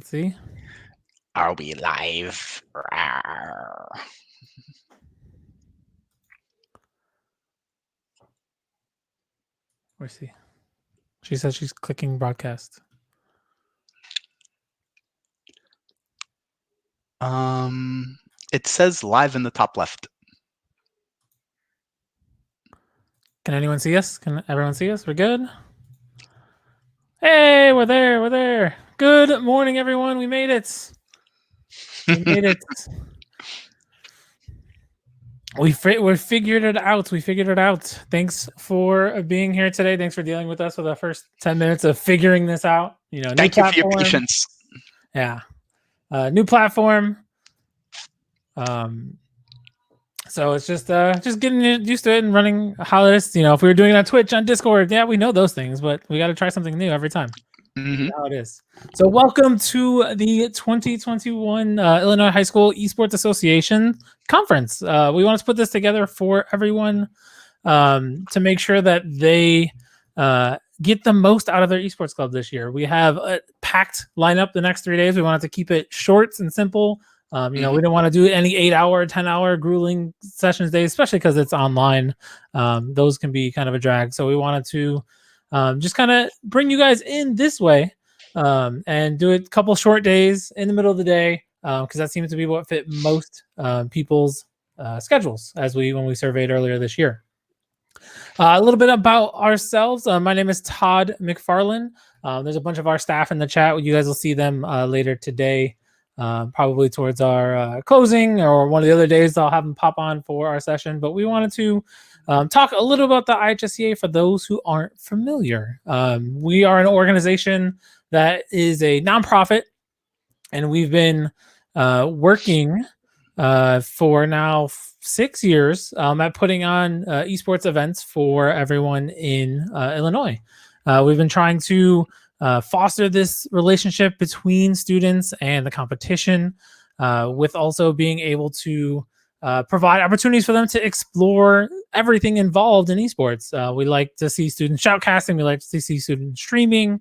Let's see. Are we live? Rawr. Where's she? She says she's clicking broadcast. It says live in the top left. Can anyone see us? Can everyone see us? We're good? Hey, we're there. We're there. Good morning, everyone. We made it. We made it. We figured it out. We figured it out. Thanks for being here today. Thanks for dealing with us for the first 10 minutes of figuring this out. You know, Thank you for your patience. Yeah. New platform. So it's just getting used to it and running how it is. You know, if we were doing it on Twitch, on Discord, yeah, we know those things, but we got to try something new every time. Mm-hmm. How it is. So welcome to the 2021 Illinois High School Esports Association Conference. We want to put this together for everyone to make sure that they get the most out of their esports club this year. We have a packed lineup the next 3 days. We wanted to keep it short and simple. We don't want to do any 8-hour, 10-hour grueling sessions days, especially because it's online. Those can be kind of a drag. So we wanted to just kind of bring you guys in this way and do it a couple short days in the middle of the day because that seems to be what fit most people's schedules when we surveyed earlier this year. A little bit about ourselves. My name is Todd McFarland. There's a bunch of our staff in the chat. You guys will see them later today. Probably towards our closing or one of the other days I'll have them pop on for our session. But we wanted to talk a little about the IHSEA for those who aren't familiar. We are an organization that is a nonprofit, and we've been working for now 6 years at putting on esports events for everyone in Illinois. We've been trying to foster this relationship between students and the competition, with also being able to provide opportunities for them to explore everything involved in esports. We like to see students shoutcasting. We like to see students streaming,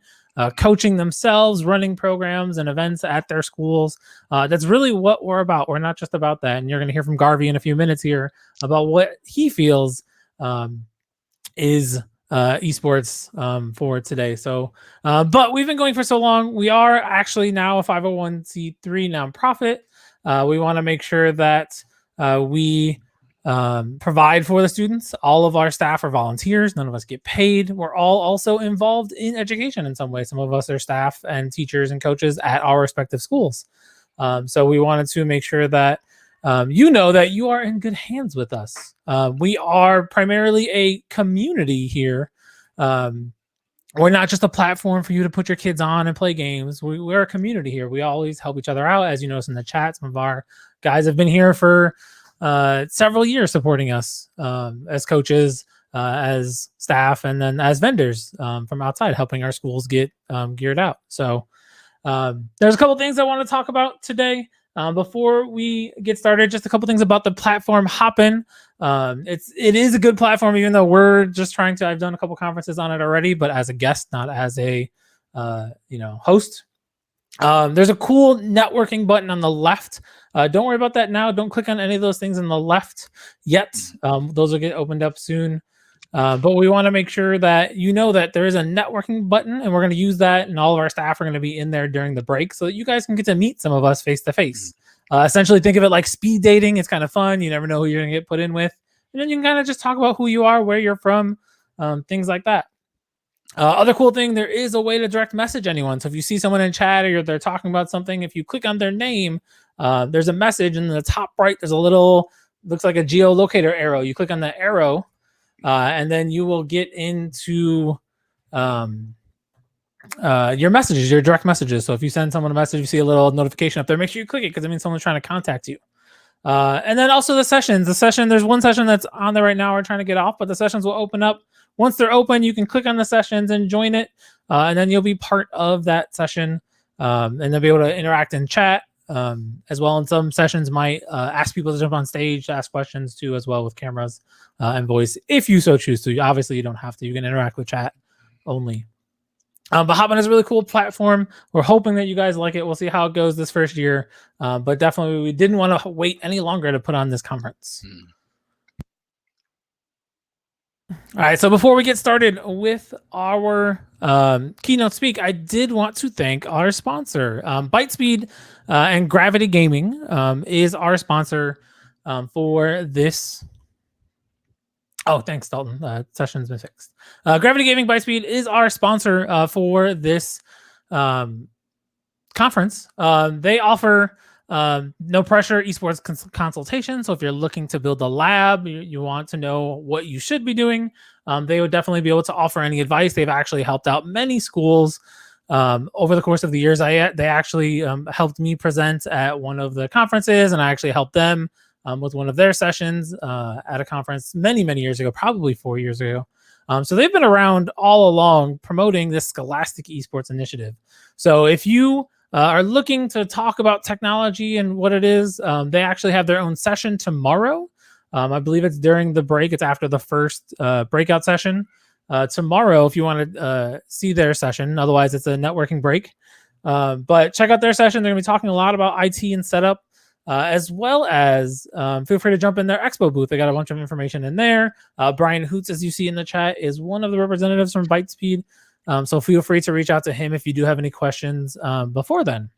coaching themselves, running programs and events at their schools. That's really what we're about. We're not just about that. And you're going to hear from Garvey in a few minutes here about what he feels is esports for today. So, but we've been going for so long. We are actually now a 501c3 nonprofit. We want to make sure that we provide for the students. All of our staff are volunteers. None of us get paid. We're all also involved in education in some way. Some of us are staff and teachers and coaches at our respective schools. So we wanted to make sure that you know that you are in good hands with us. We are primarily a community here. We're not just a platform for you to put your kids on and play games. We're a community here. We always help each other out. As you notice in the chat, some of our guys have been here for several years supporting us as coaches, as staff, and then as vendors from outside, helping our schools get geared out. So there's a couple things I want to talk about today. Before we get started, just a couple things about the platform Hopin. It is a good platform, even though we're just trying to. I've done a couple conferences on it already, but as a guest, not as a host. There's a cool networking button on the left. Don't worry about that now. Don't click on any of those things on the left yet. Those will get opened up soon. But we want to make sure that you know that there is a networking button, and we're going to use that, and all of our staff are going to be in there during the break so that you guys can get to meet some of us face to face. Essentially, think of it like speed dating. It's kind of fun. You never know who you're going to get put in with. And then you can kind of just talk about who you are, where you're from, things like that. Other cool thing, there is a way to direct message anyone. So if you see someone in chat or they're talking about something, if you click on their name, there's a message, and in the top right, there's a little, looks like a geolocator arrow. You click on that arrow, and then you will get into your messages, your direct messages. So if you send someone a message, you see a little notification up there, make sure you click it because it means someone's trying to contact you. And then also the sessions. There's one session that's on there right now we're trying to get off, but the sessions will open up. Once they're open, you can click on the sessions and join it, and then you'll be part of that session, and they'll be able to interact and chat as well. And some sessions might ask people to jump on stage to ask questions too, as well, with cameras and voice, if you so choose to. Obviously, you don't have to. You can interact with chat only. But Hotman is a really cool platform. We're hoping that you guys like it. We'll see how it goes this first year. But definitely, we didn't want to wait any longer to put on this conference. All right. So before we get started with our keynote speak, I did want to thank our sponsor, Bytespeed and Gravity Gaming is our sponsor for this. Oh, thanks, Dalton. Session's been fixed. Gravity Gaming Bytespeed is our sponsor for this conference. They offer no pressure esports consultation. So if you're looking to build a lab, you want to know what you should be doing, they would definitely be able to offer any advice. They've actually helped out many schools over the course of the years. They actually helped me present at one of the conferences, and I actually helped them with one of their sessions at a conference many, many years ago, probably 4 years ago. So they've been around all along promoting this Scholastic Esports initiative. So if you are looking to talk about technology and what it is, they actually have their own session tomorrow. I believe it's during the break. It's after the first breakout session. Tomorrow, if you want to see their session. Otherwise, it's a networking break. But check out their session. They're going to be talking a lot about IT and setup, as well as feel free to jump in their expo booth. They got a bunch of information in there. Brian Hoots, as you see in the chat, is one of the representatives from Bytespeed. So feel free to reach out to him if you do have any questions before then.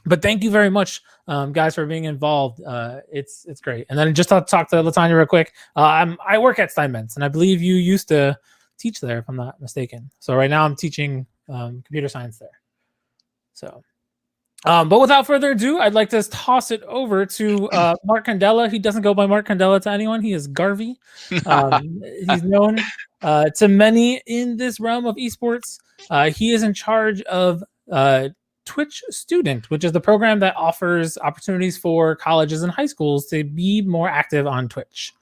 But thank you very much, guys, for being involved. It's great. And then just to talk to Latanya real quick. I work at Steinmetz, and I believe you used to teach there, if I'm not mistaken. So right now I'm teaching computer science there. So, but without further ado, I'd like to toss it over to Mark Candela. He doesn't go by Mark Candela to anyone. He is Garvey. He's known to many in this realm of esports. He is in charge of Twitch Student, which is the program that offers opportunities for colleges and high schools to be more active on Twitch.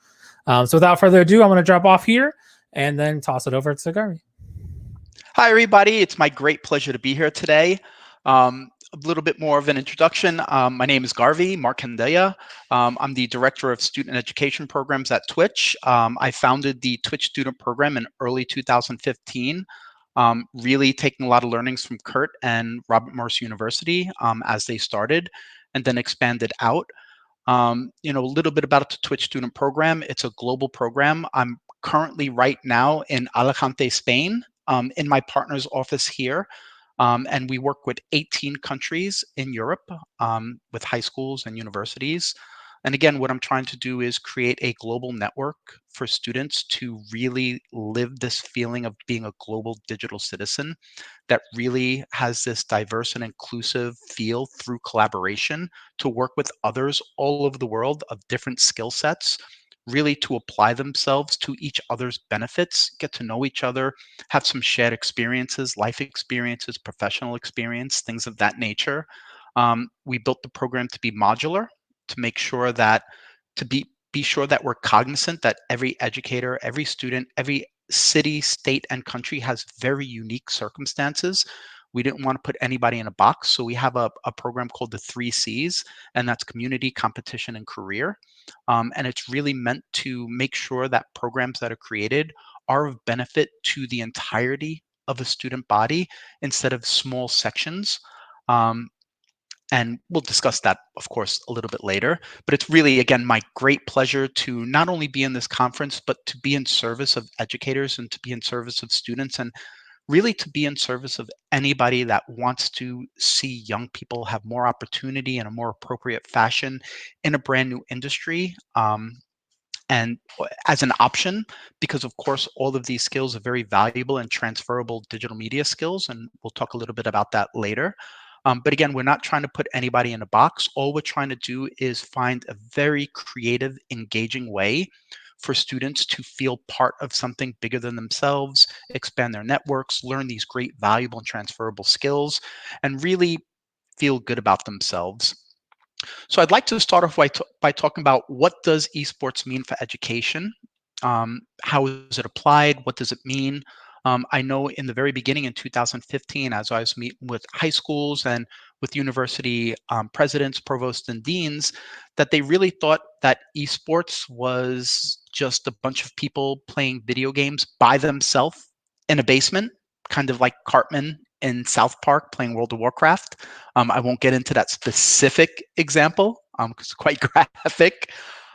So without further ado, I'm going to drop off here and then toss it over to Garvey. Hi, everybody. It's my great pleasure to be here today. A little bit more of an introduction. My name is Garvey Markandeya. I'm the Director of Student Education Programs at Twitch. I founded the Twitch Student Program in early 2015, really taking a lot of learnings from Kurt and Robert Morris University as they started, and then expanded out. A little bit about the Twitch Student Program. It's a global program. I'm currently right now in Alicante, Spain, in my partner's office here. And we work with 18 countries in Europe with high schools and universities. And again, what I'm trying to do is create a global network for students to really live this feeling of being a global digital citizen that really has this diverse and inclusive feel through collaboration to work with others all over the world of different skill sets, really to apply themselves to each other's benefits, get to know each other, have some shared experiences, life experiences, professional experience, things of that nature. We built the program to be modular, to make sure that to be sure that we're cognizant that every educator, every student, every city, state, and country has very unique circumstances. We didn't want to put anybody in a box, so we have a program called the 3Cs, and that's community, competition, and career. And it's really meant to make sure that programs that are created are of benefit to the entirety of a student body instead of small sections. And we'll discuss that, of course, a little bit later. But it's really, again, my great pleasure to not only be in this conference, but to be in service of educators and to be in service of students, and really to be in service of anybody that wants to see young people have more opportunity in a more appropriate fashion in a brand new industry. And as an option, because of course, all of these skills are very valuable and transferable digital media skills, and we'll talk a little bit about that later. But again, we're not trying to put anybody in a box. All we're trying to do is find a very creative, engaging way for students to feel part of something bigger than themselves, expand their networks, learn these great, valuable, and transferable skills, and really feel good about themselves. So I'd like to start off by talking about what does esports mean for education? How is it applied? What does it mean? I know in the very beginning in 2015, as I was meeting with high schools and with university presidents, provosts, and deans, that they really thought that esports was just a bunch of people playing video games by themselves in a basement, kind of like Cartman in South Park playing World of Warcraft. I won't get into that specific example because it's quite graphic.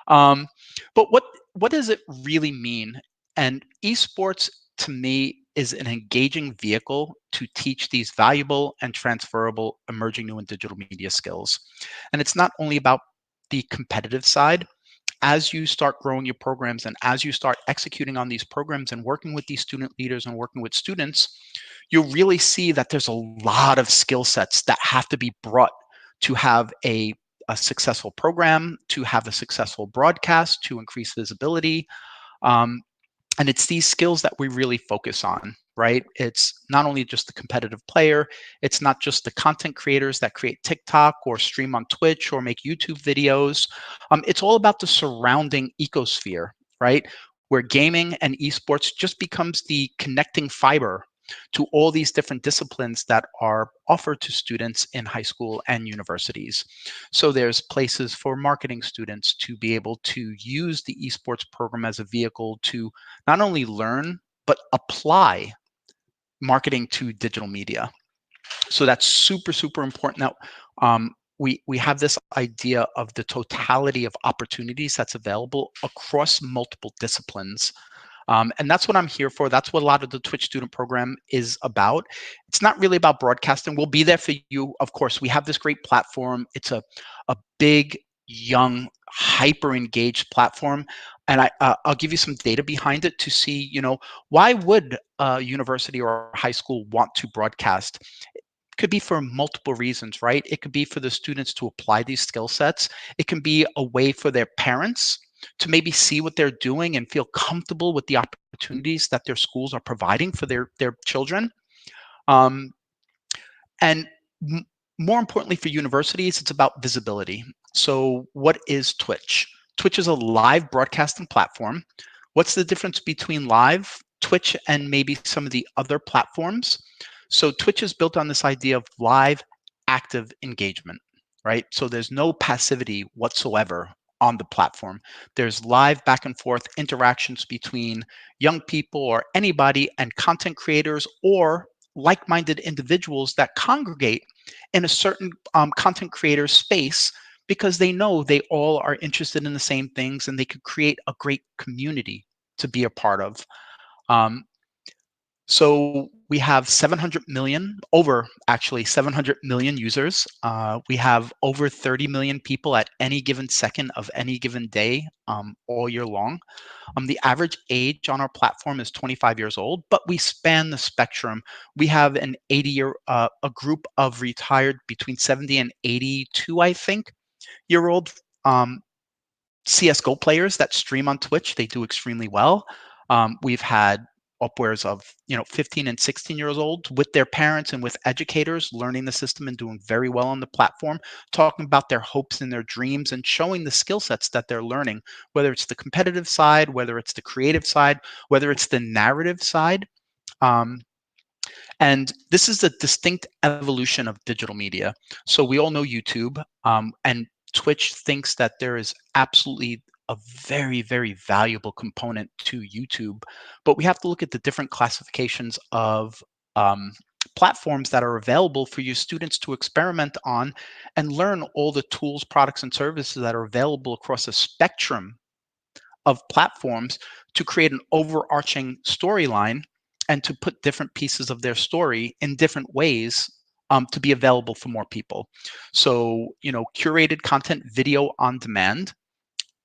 Um, but what does it really mean? And esports to me is an engaging vehicle to teach these valuable and transferable emerging new and digital media skills. And it's not only about the competitive side. As you start growing your programs and as you start executing on these programs and working with these student leaders and working with students, you'll really see that there's a lot of skill sets that have to be brought to have a successful program, to have a successful broadcast, to increase visibility. Um, and it's these skills that we really focus on, right? It's not only just the competitive player, it's not just the content creators that create TikTok or stream on Twitch or make YouTube videos. It's all about the surrounding ecosphere, right? Where gaming and esports just becomes the connecting fiber to all these different disciplines that are offered to students in high school and universities. So there's places for marketing students to be able to use the esports program as a vehicle to not only learn, but apply marketing to digital media. So that's super, super important. Now, we have this idea of the totality of opportunities that's available across multiple disciplines. And that's what I'm here for. That's what a lot of the Twitch student program is about. It's not really about broadcasting. We'll be there for you. Of course, we have this great platform. It's a big, young, hyper engaged platform. And I'll give you some data behind it to see, why would a university or high school want to broadcast? Could be for multiple reasons, right? It could be for the students to apply these skill sets. It can be a way for their parents to maybe see what they're doing and feel comfortable with the opportunities that their schools are providing for their children. Um, and more importantly for universities, it's about visibility. So what is Twitch? Twitch is a live broadcasting platform. What's the difference between live, Twitch, and maybe some of the other platforms? So Twitch is built on this idea of live, active engagement, right? So there's no passivity whatsoever on the platform. There's live back and forth interactions between young people or anybody and content creators or like-minded individuals that congregate in a certain content creator space because they know they all are interested in the same things and they could create a great community to be a part of. Um, so we have 700 million, over actually 700 million users. We have over 30 million people at any given second of any given day, all year long. The average age on our platform is 25 years old, but we span the spectrum. We have an 80 a group of retired between 70 and 82, I think, year old CS:GO players that stream on Twitch. They do extremely well. We've had upwards of 15 and 16 years old with their parents and with educators learning the system and doing very well on the platform, talking about their hopes and their dreams and showing the skill sets that they're learning, whether it's the competitive side, whether it's the creative side, whether it's the narrative side. Um, and this is a distinct evolution of digital media. So we all know YouTube, and Twitch thinks that there is absolutely a very, very valuable component to YouTube. But we have to look at the different classifications of platforms that are available for your students to experiment on and learn all the tools, products, and services that are available across a spectrum of platforms to create an overarching storyline and to put different pieces of their story in different ways to be available for more people. So, curated content, video on demand,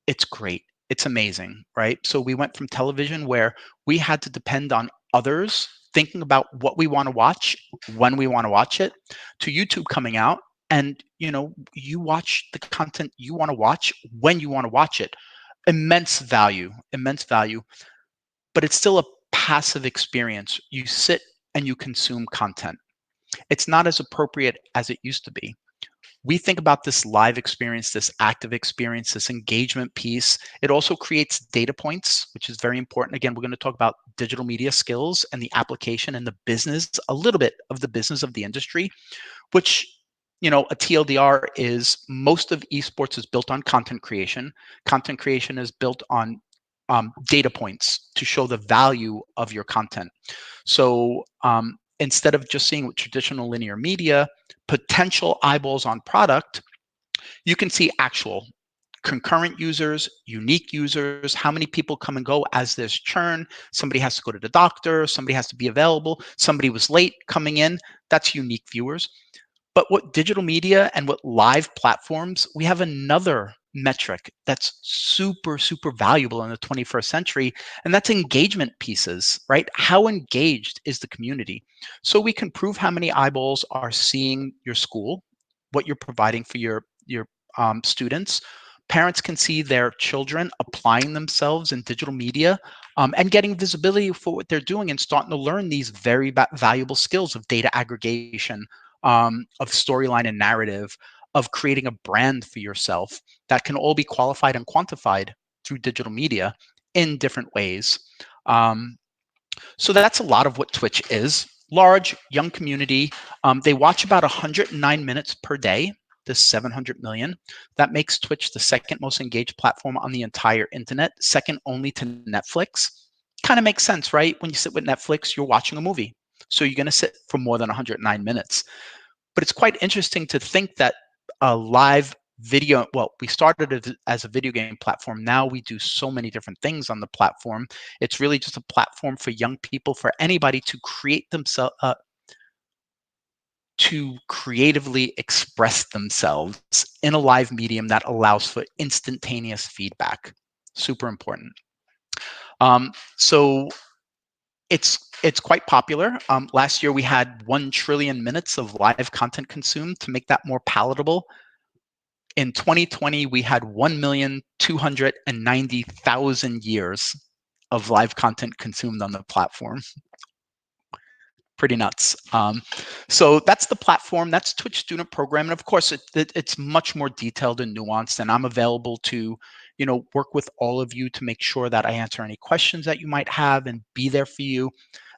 it's great. It's amazing, right? So we went from television where we had to depend on others thinking about what we want to watch, when we want to watch it, to YouTube coming out and you watch the content you want to watch when you want to watch it. Immense value, but it's still a passive experience. You sit and you consume content. It's not as appropriate as it used to be. We think about this live experience, this active experience, this engagement piece. It also creates data points, which is very important. Again, we're going to talk about digital media skills and the application and the business, a little bit of the business of the industry, which a TLDR is most of esports is built on content creation. Content creation is built on data points to show the value of your content. So instead of just seeing with traditional linear media, potential eyeballs on product, you can see actual concurrent users, unique users, how many people come and go as there's churn. Somebody has to go to the doctor, somebody has to be available, somebody was late coming in. That's unique viewers. But what digital media and what live platforms, we have another metric that's super, super valuable in the 21st century, and that's engagement pieces, right? How engaged is the community? So we can prove how many eyeballs are seeing your school, what you're providing for your students. Parents can see their children applying themselves in digital media and getting visibility for what they're doing and starting to learn these very valuable skills of data aggregation, of storyline and narrative, of creating a brand for yourself that can all be qualified and quantified through digital media in different ways. Um, so that's a lot of what Twitch is. Large, young community. They watch about 109 minutes per day to 700 million. That makes Twitch the second most engaged platform on the entire internet, second only to Netflix. Kind of makes sense, right? When you sit with Netflix, you're watching a movie. So you're going to sit for more than 109 minutes. But it's quite interesting to think that a live video, well, we started it as a video game platform. Now we do so many different things on the platform. It's really just a platform for young people, for anybody to create themselves, to creatively express themselves in a live medium that allows for instantaneous feedback. Super important. So it's quite popular. Last year we had 1 trillion minutes of live content consumed. To make that more palatable, in 2020 we had 1,290,000 years of live content consumed on the platform. Pretty nuts. So that's the platform. That's Twitch Student Program, and of course, it's much more detailed and nuanced. And I'm available to, work with all of you to make sure that I answer any questions that you might have and be there for you.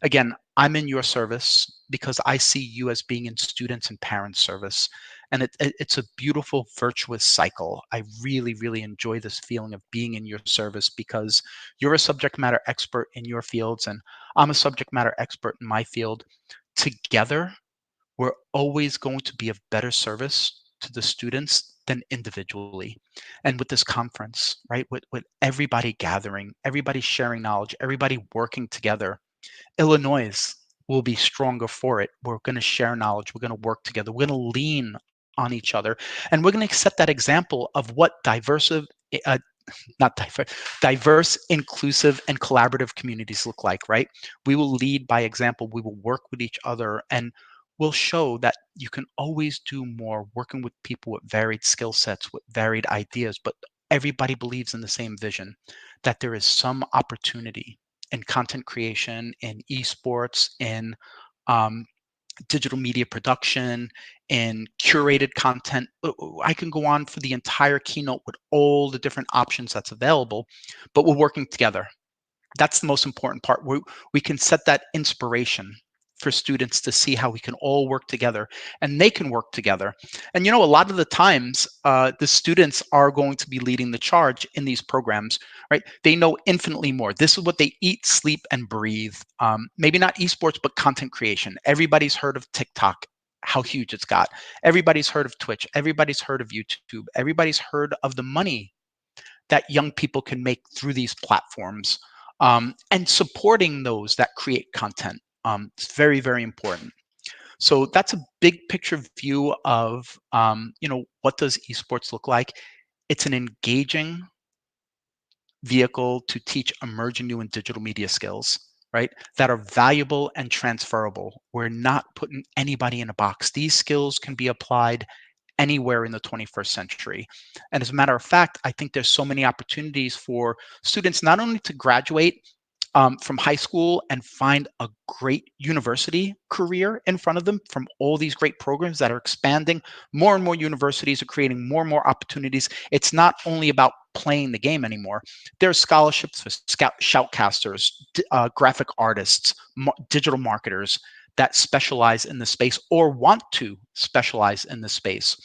Again, I'm in your service because I see you as being in students and parents' service, and it's a beautiful, virtuous cycle. I really, really enjoy this feeling of being in your service because you're a subject matter expert in your fields, and I'm a subject matter expert in my field. Together, we're always going to be of better service to the students than individually. And with this conference, right, with everybody gathering, everybody sharing knowledge, everybody working together, Illinois will be stronger for it. We're going to share knowledge. We're going to work together. We're going to lean on each other. And we're going to set that example of what not diverse, inclusive, and collaborative communities look like, right? We will lead by example. We will work with each other, and we'll show that you can always do more working with people with varied skill sets, with varied ideas, but everybody believes in the same vision, that there is some opportunity in content creation, in esports, in um, digital media production, and curated content. I can go on for the entire keynote with all the different options that's available, but we're working together. That's the most important part. We can set that inspiration for students to see how we can all work together and they can work together. And a lot of the times, the students are going to be leading the charge in these programs, right? They know infinitely more. This is what they eat, sleep, and breathe. Maybe not esports, but content creation. Everybody's heard of TikTok, how huge it's got. Everybody's heard of Twitch. Everybody's heard of YouTube. Everybody's heard of the money that young people can make through these platforms, and supporting those that create content. It's very, very important. So that's a big picture view of, what does esports look like? It's an engaging vehicle to teach emerging new and digital media skills, right? That are valuable and transferable. We're not putting anybody in a box. These skills can be applied anywhere in the 21st century. And as a matter of fact, I think there's so many opportunities for students not only to graduate from high school and find a great university career in front of them from all these great programs that are expanding. More and more universities are creating more and more opportunities. It's not only about playing the game anymore. There's scholarships for shoutcasters, graphic artists, digital marketers that specialize in the space or want to specialize in the space.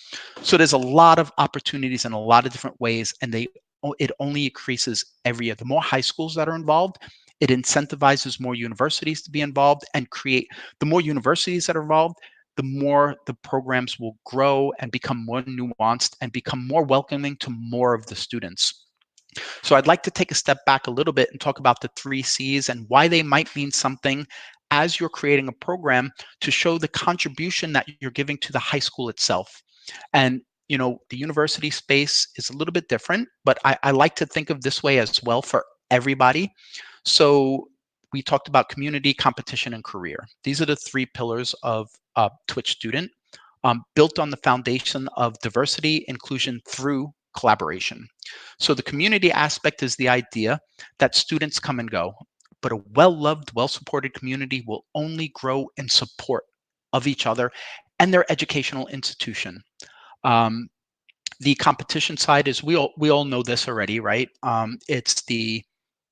So there's a lot of opportunities in a lot of different ways, and they it only increases every year. The more high schools that are involved, it incentivizes more universities to be involved and create. The more universities that are involved, the more the programs will grow and become more nuanced and become more welcoming to more of the students. So I'd like to take a step back a little bit and talk about the 3 C's and why they might mean something as you're creating a program to show the contribution that you're giving to the high school itself. And the university space is a little bit different, but I like to think of this way as well for everybody. So we talked about community, competition, and career. These are the 3 pillars of Twitch Student, built on the foundation of diversity, inclusion through collaboration. So the community aspect is the idea that students come and go, but a well-loved, well-supported community will only grow in support of each other and their educational institution. Um, the competition side is we all know this already, right? It's the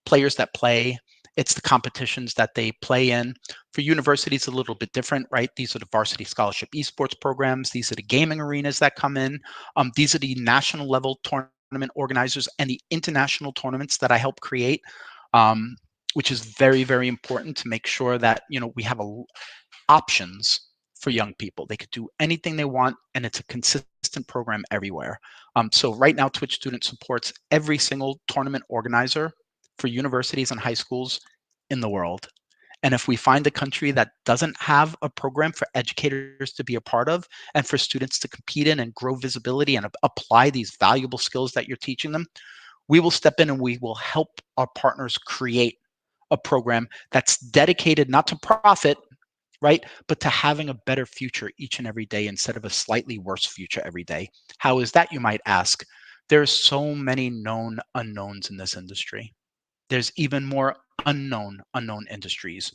players that play. It's the competitions that they play in. For universities, a little bit different, right? These are the varsity scholarship esports programs. These are the gaming arenas that come in. These are the national level tournament organizers and the international tournaments that I help create, um, which is very, very important to make sure that we have options for young people. They could do anything they want, and it's a consistent program everywhere. So right now, Twitch Student supports every single tournament organizer for universities and high schools in the world. And if we find a country that doesn't have a program for educators to be a part of and for students to compete in and grow visibility and apply these valuable skills that you're teaching them, we will step in and we will help our partners create a program that's dedicated not to profit, right? But to having a better future each and every day instead of a slightly worse future every day. How is that, you might ask? There's so many known unknowns in this industry. There's even more unknown industries.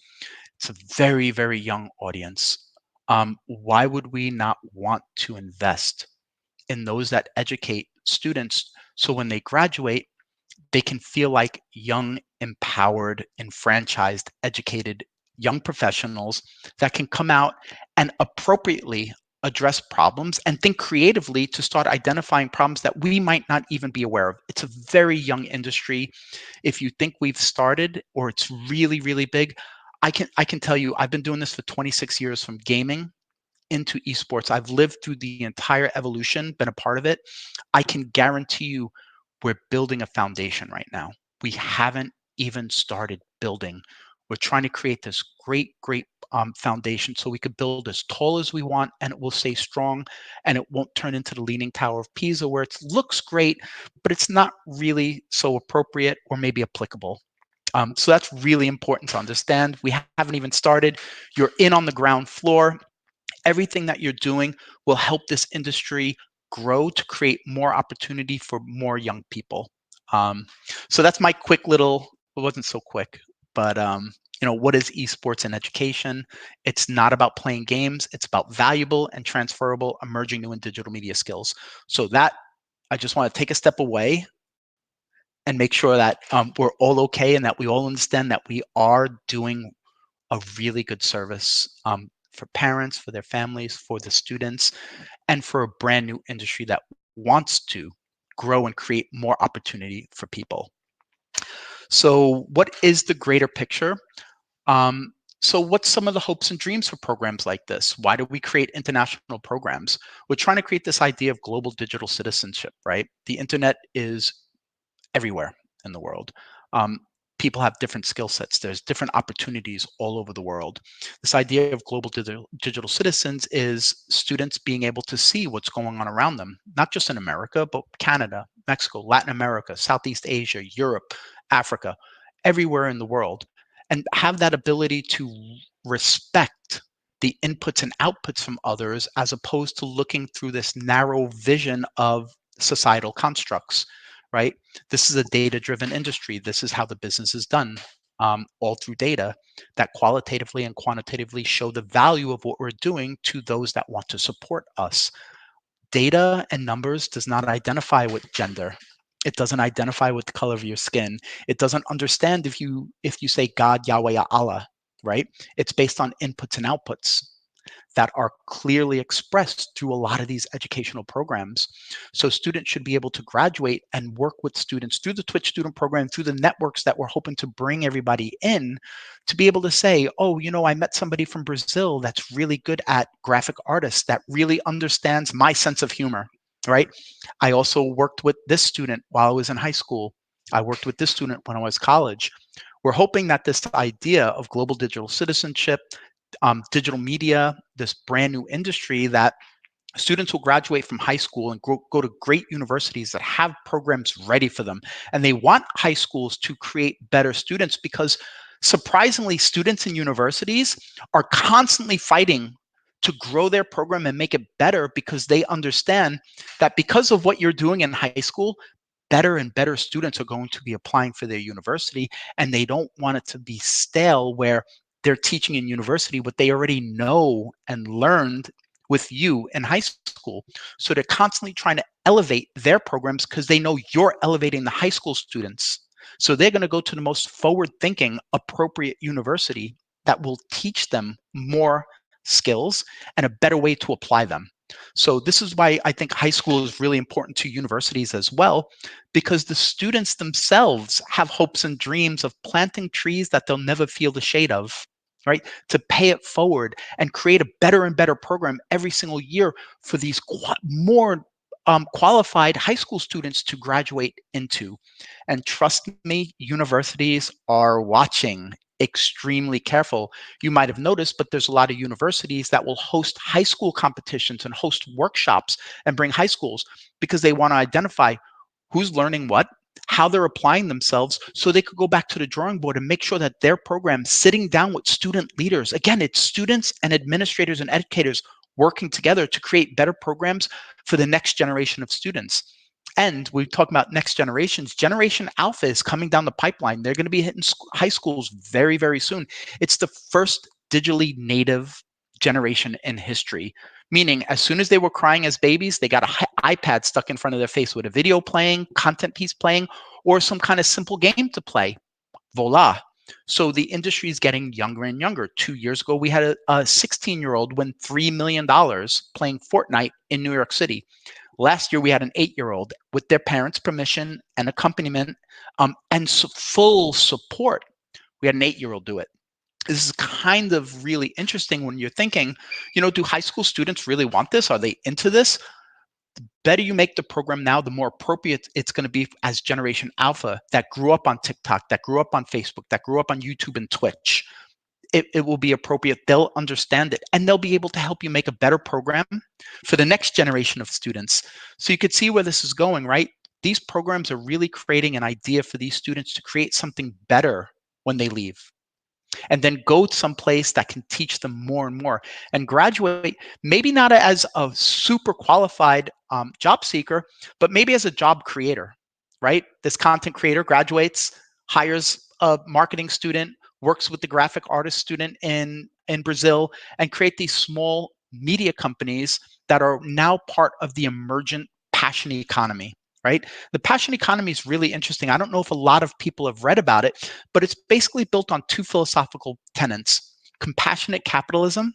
It's a very, very young audience. Why would we not want to invest in those that educate students so when they graduate, they can feel like young, empowered, enfranchised, educated young professionals that can come out and appropriately address problems and think creatively to start identifying problems that we might not even be aware of. It's a very young industry. If you think we've started or it's really, really big, I can tell you I've been doing this for 26 years from gaming into esports. I've lived through the entire evolution, been a part of it. I can guarantee you we're building a foundation right now. We haven't even started building. We're trying to create this great foundation so we could build as tall as we want and it will stay strong and it won't turn into the Leaning Tower of Pisa where it looks great, but it's not really so appropriate or maybe applicable. So that's really important to understand. We haven't even started. You're in on the ground floor. Everything that you're doing will help this industry grow to create more opportunity for more young people. Um, so that's my quick little, it wasn't so quick, but what is esports in education? It's not about playing games. It's about valuable and transferable emerging new and digital media skills. So that I just want to take a step away and make sure that we're all okay and that we all understand that we are doing a really good service for parents, for their families, for the students, and for a brand new industry that wants to grow and create more opportunity for people. So, what is the greater picture? So, what's some of the hopes and dreams for programs like this? Why do we create international programs? We're trying to create this idea of global digital citizenship, right? The internet is everywhere in the world. Um, People have different skill sets. There's different opportunities all over the world. This idea of global digital citizens is students being able to see what's going on around them, not just in America, but Canada, Mexico, Latin America, Southeast Asia, Europe, Africa, everywhere in the world, and have that ability to respect the inputs and outputs from others as opposed to looking through this narrow vision of societal constructs, right? This is a data-driven industry. This is how the business is done, all through data that qualitatively and quantitatively show the value of what we're doing to those that want to support us. Data and numbers does not identify with gender. It doesn't identify with the color of your skin. It doesn't understand if you say God, Yahweh, or Allah, right? It's based on inputs and outputs. that are clearly expressed through a lot of these educational programs. So students should be able to graduate and work with students through the Twitch student program, through the networks that we're hoping to bring everybody in, to be able to say, oh, I met somebody from Brazil that's really good at graphic artists, that really understands my sense of humor, right? I also worked with this student while I was in high school. I worked with this student when I was college. We're hoping that this idea of global digital citizenship, digital media, this brand new industry, that students will graduate from high school and go to great universities that have programs ready for them. And they want high schools to create better students because surprisingly, students in universities are constantly fighting to grow their program and make it better because they understand that because of what you're doing in high school, better and better students are going to be applying for their university, and they don't want it to be stale where they're teaching in university what they already know and learned with you in high school. So they're constantly trying to elevate their programs because they know you're elevating the high school students. So they're going to go to the most forward thinking, appropriate university that will teach them more skills and a better way to apply them. So this is why I think high school is really important to universities as well, because the students themselves have hopes and dreams of planting trees that they'll never feel the shade of, right? To pay it forward and create a better and better program every single year for these more qualified high school students to graduate into. And trust me, universities are watching extremely careful. You might have noticed, but there's a lot of universities that will host high school competitions and host workshops and bring high schools because they want to identify who's learning what, how they're applying themselves, so they could go back to the drawing board and make sure that their program, sitting down with student leaders, again, it's students and administrators and educators working together to create better programs for the next generation of students. And we talk about next generations. Generation Alpha is coming down the pipeline. They're going to be hitting high schools very, very soon. It's the first digitally native generation in history, meaning as soon as they were crying as babies, they got an iPad stuck in front of their face with a video playing, content piece playing, or some kind of simple game to play. Voila. So the industry is getting younger and younger. 2 years ago, we had a 16-year-old win $3 million playing Fortnite in New York City. Last year, we had an 8-year-old with their parents' permission and accompaniment and full support. We had an 8-year-old do it. This is kind of really interesting when you're thinking, do high school students really want this? Are they into this? The better you make the program now, the more appropriate it's going to be as Generation Alpha that grew up on TikTok, that grew up on Facebook, that grew up on YouTube and Twitch. It will be appropriate. They'll understand it, and they'll be able to help you make a better program for the next generation of students. So you could see where this is going, right? These programs are really creating an idea for these students to create something better when they leave, and then go someplace that can teach them more and more and graduate, maybe not as a super qualified job seeker, but maybe as a job creator, right? This content creator graduates, hires a marketing student, works with the graphic artist student in Brazil, and create these small media companies that are now part of the emergent passion economy, right? The passion economy is really interesting. I don't know if a lot of people have read about it, but it's basically built on two philosophical tenets: compassionate capitalism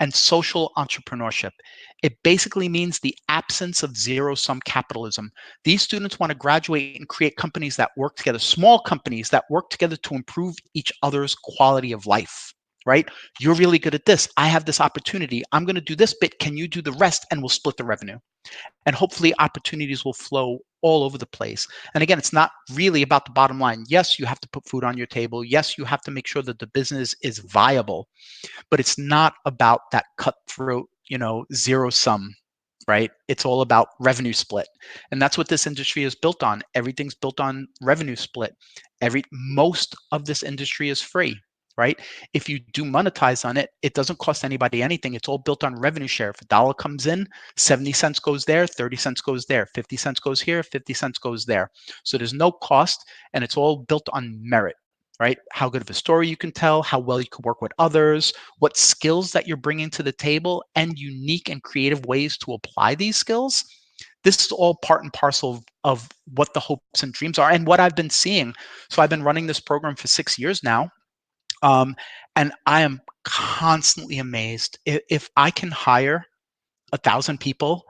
and social entrepreneurship. It basically means the absence of zero-sum capitalism. These students want to graduate and create companies that work together, small companies that work together to improve each other's quality of life, right? You're really good at this. I have this opportunity. I'm going to do this bit. Can you do the rest? And we'll split the revenue. And hopefully opportunities will flow all over the place. And again, it's not really about the bottom line. Yes, you have to put food on your table. Yes, you have to make sure that the business is viable, but it's not about that cutthroat, zero sum, right? It's all about revenue split. And that's what this industry is built on. Everything's built on revenue split. Most of this industry is free, right? If you do monetize on it, it doesn't cost anybody anything. It's all built on revenue share. If a dollar comes in, 70 cents goes there, 30 cents goes there, 50 cents goes here, 50 cents goes there. So there's no cost, and it's all built on merit, right? How good of a story you can tell, how well you can work with others, what skills that you're bringing to the table, and unique and creative ways to apply these skills. This is all part and parcel of what the hopes and dreams are and what I've been seeing. So I've been running this program for 6 years now. And I am constantly amazed. If I can hire 1,000 people,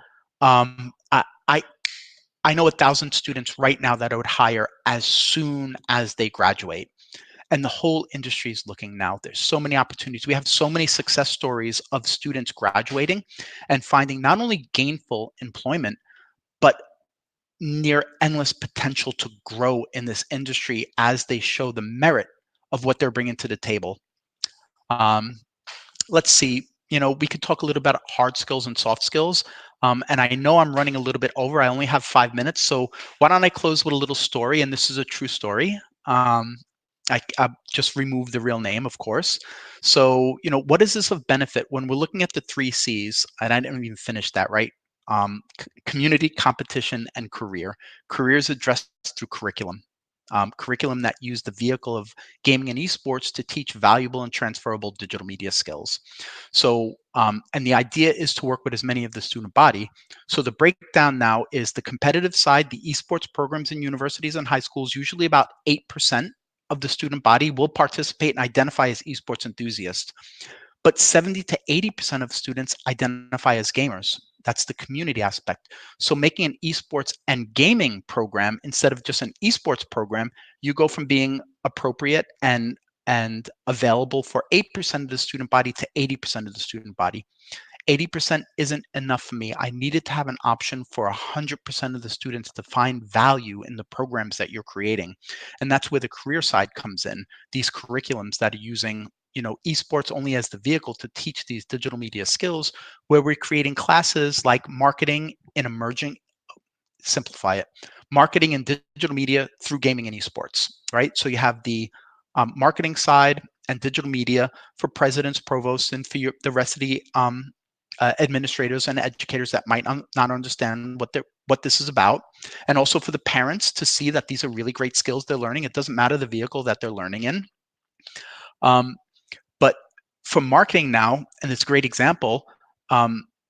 I know 1,000 students right now that I would hire as soon as they graduate. And the whole industry is looking now. There's so many opportunities. We have so many success stories of students graduating and finding not only gainful employment, but near endless potential to grow in this industry as they show the merit of what they're bringing to the table. Um, let's see, we could talk a little about hard skills and soft skills. And I know I'm running a little bit over. I only have 5 minutes. So why don't I close with a little story? And this is a true story. I just removed the real name, of course. So, what is this of benefit when we're looking at the 3 C's? And I didn't even finish that, right? Community, competition, and career. Career is addressed through curriculum. Curriculum that use the vehicle of gaming and esports to teach valuable and transferable digital media skills. So, and the idea is to work with as many of the student body. So the breakdown now is the competitive side, the esports programs in universities and high schools, usually about 8% of the student body will participate and identify as esports enthusiasts. But 70 to 80% of students identify as gamers. That's the community aspect. So making an esports and gaming program instead of just an esports program, you go from being appropriate and available for 8% of the student body to 80% of the student body. 80% isn't enough for me. I needed to have an option for 100% of the students to find value in the programs that you're creating. And that's where the career side comes in. These curriculums that are using esports only as the vehicle to teach these digital media skills, where we're creating classes like marketing in emerging, simplify it, marketing and digital media through gaming and esports, right? So you have the marketing side and digital media for presidents, provosts, and for the rest of the administrators and educators that might not understand what this is about, and also for the parents to see that these are really great skills they're learning. It doesn't matter the vehicle that they're learning in. But for marketing now, and it's a great example,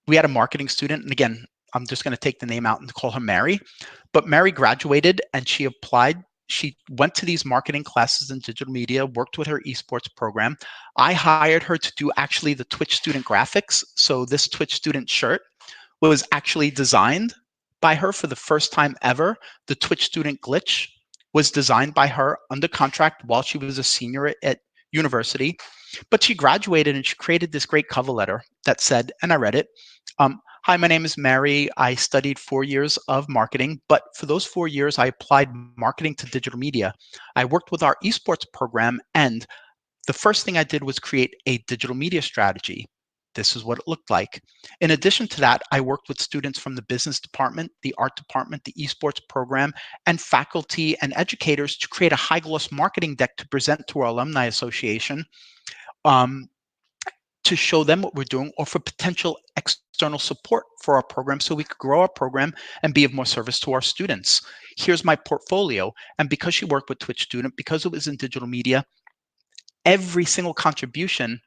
we had a marketing student, and again, I'm just going to take the name out and call her Mary. But Mary graduated and she applied. She went to these marketing classes in digital media, worked with her esports program. I hired her to do actually the Twitch student graphics. So this Twitch student shirt was actually designed by her for the first time ever. The Twitch student glitch was designed by her under contract while she was a senior at university. But she graduated and she created this great cover letter that said, and I read it, hi, my name is Mary. I studied 4 years of marketing, but for those 4 years, I applied marketing to digital media. I worked with our esports program, and the first thing I did was create a digital media strategy. This is what it looked like. In addition to that, I worked with students from the business department, the art department, the esports program, and faculty and educators to create a high gloss marketing deck to present to our alumni association, um, to show them what we're doing, or for potential external support for our program so we could grow our program and be of more service to our students. Here's my portfolio. And because she worked with Twitch Student, because it was in digital media, every single contribution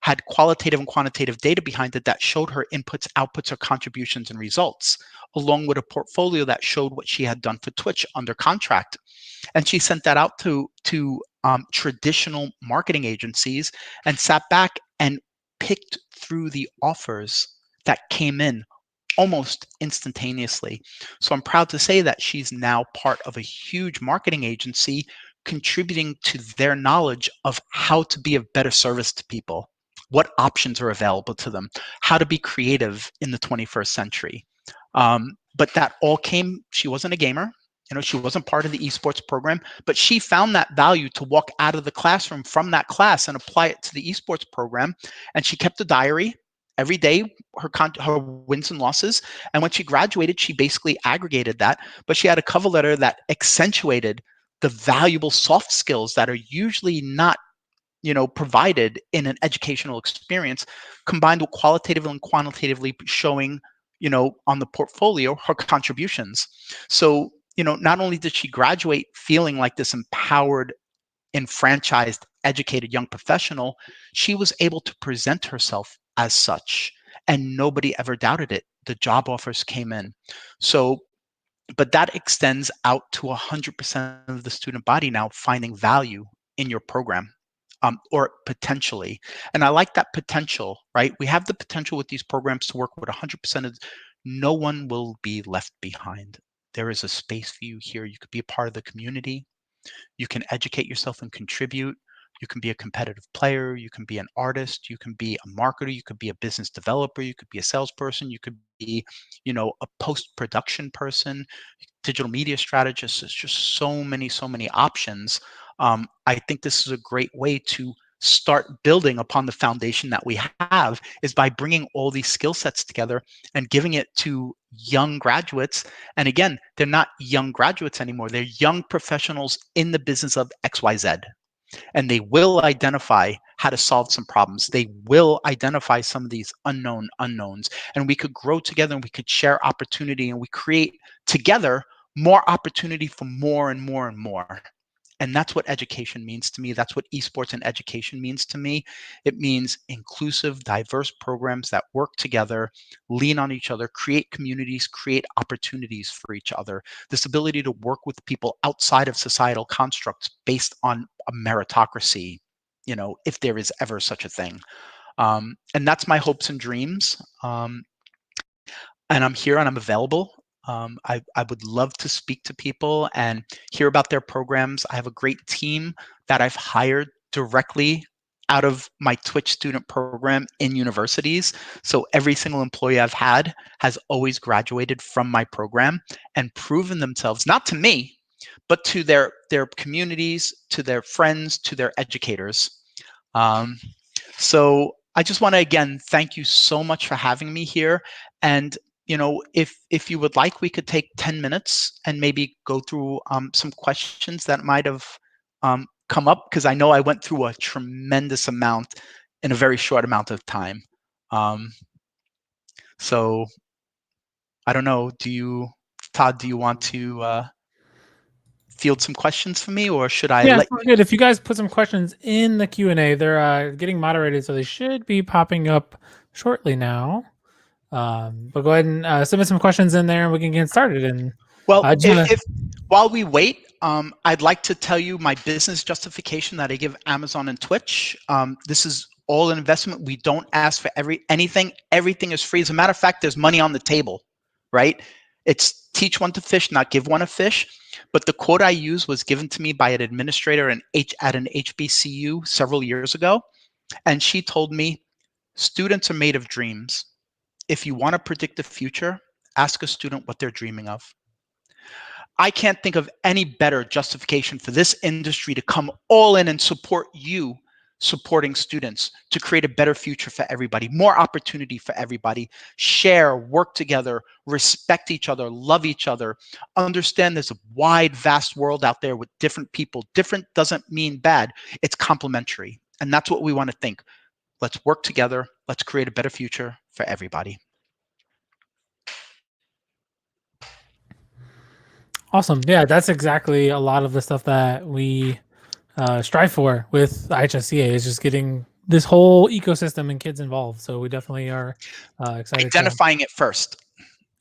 had qualitative and quantitative data behind it that showed her inputs, outputs, or contributions and results, along with a portfolio that showed what she had done for Twitch under contract. And she sent that out to traditional marketing agencies and sat back and picked through the offers that came in almost instantaneously. So I'm proud to say that she's now part of a huge marketing agency contributing to their knowledge of how to be of better service to people, what options are available to them, how to be creative in the 21st century. But that all came, she wasn't a gamer. She wasn't part of the esports program, but she found that value to walk out of the classroom from that class and apply it to the esports program. And she kept a diary every day, her wins and losses. And when she graduated, she basically aggregated that, but she had a cover letter that accentuated the valuable soft skills that are usually not provided in an educational experience, combined with qualitatively and quantitatively showing on the portfolio her contributions. So not only did she graduate feeling like this empowered, enfranchised, educated young professional, she was able to present herself as such, and nobody ever doubted it. The job offers came in. So, but that extends out to 100% of the student body now finding value in your program. or potentially. And I like that potential, right? We have the potential with these programs to work with 100% of, no one will be left behind. There is a space for you here. You could be a part of the community. You can educate yourself and contribute. You can be a competitive player. You can be an artist. You can be a marketer. You could be a business developer. You could be a salesperson. You could be, a post-production person, digital media strategist. There's just so many options. I think this is a great way to start building upon the foundation that we have, is by bringing all these skill sets together and giving it to young graduates. And again, they're not young graduates anymore. They're young professionals in the business of XYZ, and they will identify how to solve some problems. They will identify some of these unknown unknowns, and we could grow together and we could share opportunity, and we create together more opportunity for more and more and more. And that's what education means to me. That's what esports and education means to me. It means inclusive, diverse programs that work together, lean on each other, create communities, create opportunities for each other. This ability to work with people outside of societal constructs based on a meritocracy, if there is ever such a thing. And that's my hopes and dreams. And I'm here and I'm available. I would love to speak to people and hear about their programs. I have a great team that I've hired directly out of my Twitch student program in universities. So every single employee I've had has always graduated from my program and proven themselves, not to me, but to their communities, to their friends, to their educators. Um, so I just want to again thank you so much for having me here. And if you would like, we could take 10 minutes and maybe go through some questions that might have come up, because I know I went through a tremendous amount in a very short amount of time. Um, so I don't know. Todd, do you want to field some questions for me, or should I Yeah, let sounds good. If you guys put some questions in the Q&A, they're getting moderated, so they should be popping up shortly now. But go ahead and submit some questions in there, and we can get started. And Well, just wanna, if while we wait, I'd like to tell you my business justification that I give Amazon and Twitch. This is all an investment. We don't ask for anything. Everything is free. As a matter of fact, there's money on the table, right? It's teach one to fish, not give one a fish. But the quote I used was given to me by an administrator at an HBCU several years ago. And she told me, students are made of dreams. If you want to predict the future, ask a student what they're dreaming of. I can't think of any better justification for this industry to come all in and support you supporting students to create a better future for everybody, more opportunity for everybody, share, work together, respect each other, love each other, understand there's a wide, vast world out there with different people. Different doesn't mean bad, it's complementary. And that's what we want to think. Let's work together. Let's create a better future for everybody. awesome. Yeah, that's exactly a lot of the stuff that we strive for with IHSEA, is just getting this whole ecosystem and kids involved. So we definitely are excited to. Identifying it first.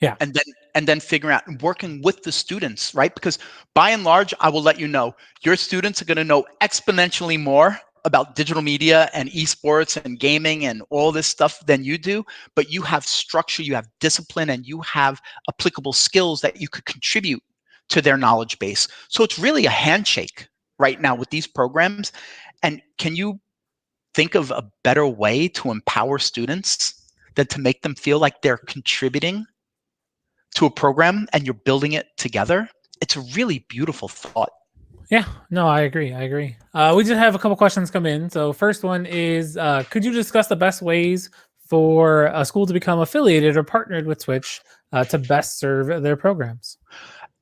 Yeah. And then figuring out and working with the students, right? Because by and large, I will let you know, your students are going to know exponentially more about digital media and esports and gaming and all this stuff than you do, but you have structure, you have discipline, and you have applicable skills that you could contribute to their knowledge base. So it's really a handshake right now with these programs. And can you think of a better way to empower students than to make them feel like they're contributing to a program and you're building it together? It's a really beautiful thought. Yeah, no, I agree. We just have a couple questions come in. So first one is, could you discuss the best ways for a school to become affiliated or partnered with Twitch to best serve their programs?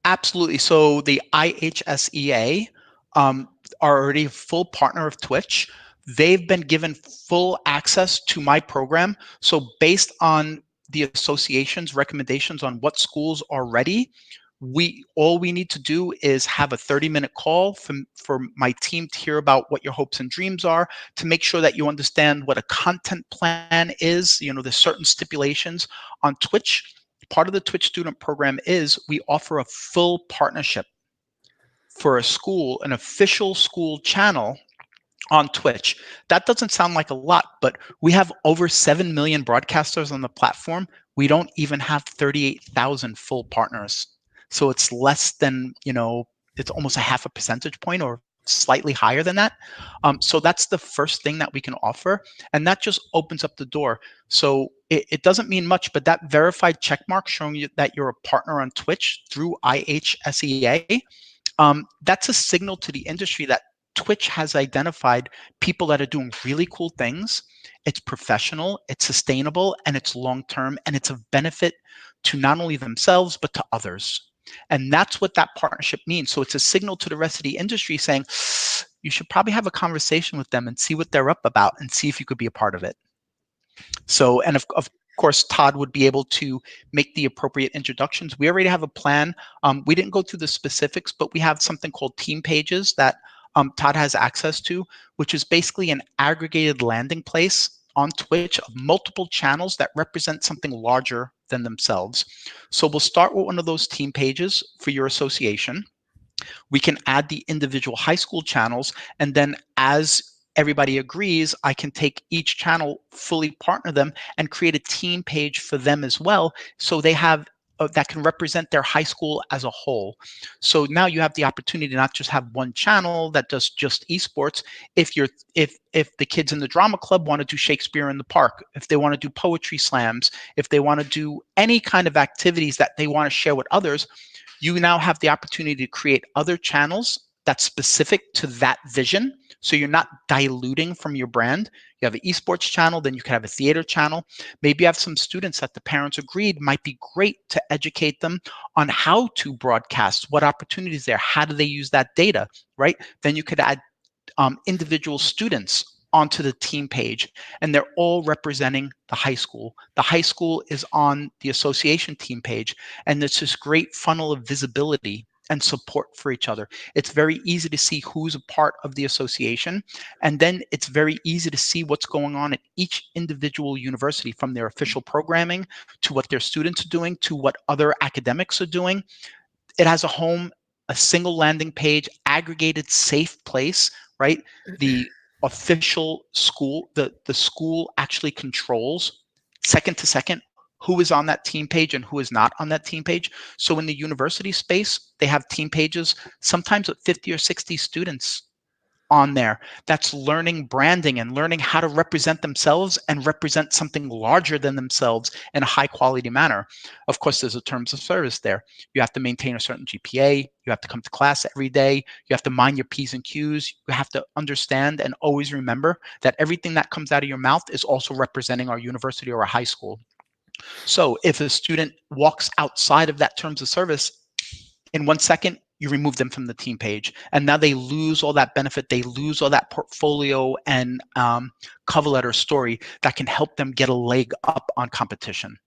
Absolutely. So the IHSEA are already a full partner of Twitch. They've been given full access to my program. So based on the association's recommendations on what schools are ready, all we need to do is have a 30-minute call for my team to hear about what your hopes and dreams are, to make sure that you understand what a content plan is. There's certain stipulations on Twitch. Part of the Twitch student program is we offer a full partnership for a school, an official school channel on Twitch. That doesn't sound like a lot, but we have over 7 million broadcasters on the platform. We don't even have 38,000 full partners. So it's less than, it's almost a half a percentage point or slightly higher than that. So that's the first thing that we can offer. And that just opens up the door. So it doesn't mean much, but that verified check mark showing you that you're a partner on Twitch through IHSEA, that's a signal to the industry that Twitch has identified people that are doing really cool things. It's professional, it's sustainable, and it's long term, and it's of benefit to not only themselves, but to others. And that's what that partnership means. So it's a signal to the rest of the industry saying, you should probably have a conversation with them and see what they're up about and see if you could be a part of it. So, and of course, Todd would be able to make the appropriate introductions. We already have a plan. We didn't go through the specifics, but we have something called team pages that Todd has access to, which is basically an aggregated landing place on Twitch of multiple channels that represent something larger than themselves. So we'll start with one of those team pages for your association. We can add the individual high school channels, and then as everybody agrees, I can take each channel, fully partner them, and create a team page for them as well, so they have that can represent their high school as a whole. So now you have the opportunity to not just have one channel that does just esports. If the kids in the drama club want to do Shakespeare in the Park, if they want to do poetry slams, if they want to do any kind of activities that they want to share with others, you now have the opportunity to create other channels that's specific to that vision. So you're not diluting from your brand. You have an esports channel, then you can have a theater channel. Maybe you have some students that the parents agreed might be great to educate them on how to broadcast, what opportunities there, how do they use that data, right? Then you could add individual students onto the team page, and they're all representing the high school. The high school is on the association team page, and it's this great funnel of visibility and support for each other. It's very easy to see who's a part of the association, and then it's very easy to see what's going on at each individual university, from their official programming to what their students are doing to what other academics are doing. It has a home, a single landing page, aggregated, safe place, right? The official school, the school actually controls second to second who is on that team page and who is not on that team page. So in the university space, they have team pages, sometimes with 50 or 60 students on there, that's learning branding and learning how to represent themselves and represent something larger than themselves in a high quality manner. Of course, there's a terms of service there. You have to maintain a certain GPA. You have to come to class every day. You have to mind your P's and Q's. You have to understand and always remember that everything that comes out of your mouth is also representing our university or a high school. So if a student walks outside of that terms of service, in 1 second, you remove them from the team page. And now they lose all that benefit. They lose all that portfolio and cover letter story that can help them get a leg up on competition.